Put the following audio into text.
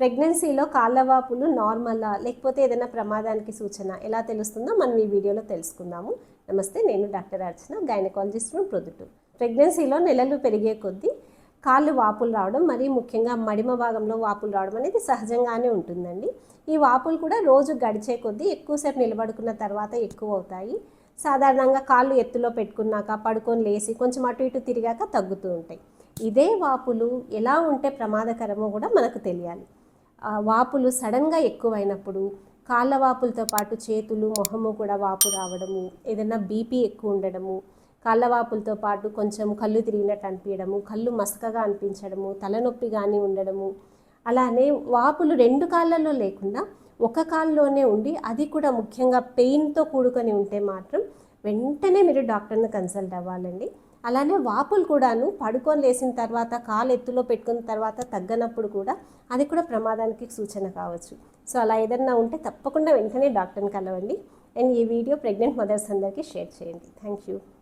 ప్రెగ్నెన్సీలో కాళ్ళ వాపులు నార్మలా లేకపోతే ఏదైనా ప్రమాదానికి సూచన ఎలా తెలుస్తుందో మనం ఈ వీడియోలో తెలుసుకుందాము. నమస్తే, నేను doctor Archana, gynaecologist from Proddatur. ప్రెగ్నెన్సీలో నెలలు పెరిగే కొద్దీ కాళ్ళు వాపులు రావడం, మరీ ముఖ్యంగా మడిమ భాగంలో వాపులు రావడం అనేది సహజంగానే ఉంటుందండి. ఈ వాపులు కూడా రోజు గడిచే కొద్దీ ఎక్కువసేపు నిలబడుకున్న తర్వాత ఎక్కువ అవుతాయి. సాధారణంగా కాళ్ళు ఎత్తులో పెట్టుకున్నాక పడుకొని లేసి కొంచెం అటు ఇటు తిరిగాక తగ్గుతూ ఉంటాయి. ఇదే వాపులు ఎలా ఉంటే ప్రమాదకరమో కూడా మనకు తెలియాలి. వాపులు సడన్గా ఎక్కువైనప్పుడు కాళ్ళ వాపులతో పాటు చేతులు, మొహము కూడా వాపు రావడము, ఏదైనా బీపీ ఎక్కువ ఉండడము, కాళ్ళ వాపులతో పాటు కొంచెం కళ్ళు తిరిగినట్టు అనిపించడము, కళ్ళు మసకగా అనిపించడము, తలనొప్పి కానీ ఉండడము, అలానే వాపులు రెండు కాళ్ళల్లో లేకుండా ఒక కాళ్ళలోనే ఉండి అది కూడా ముఖ్యంగా పెయిన్తో కూడుకొని ఉంటే మాత్రం వెంటనే మీరు డాక్టర్ని కన్సల్ట్ అవ్వాలండి. అలానే వాపులు కూడాను పడుకొని లేసిన తర్వాత కాలు ఎత్తులో పెట్టుకున్న తర్వాత తగ్గనప్పుడు కూడా అది కూడా ప్రమాదానికి సూచన కావచ్చు. సో అలా ఏదన్నా ఉంటే తప్పకుండా వెంటనే డాక్టర్ని కలవండి. అండ్ ఈ వీడియో ప్రెగ్నెంట్ మదర్స్ అందరికీ షేర్ చేయండి. Thank you.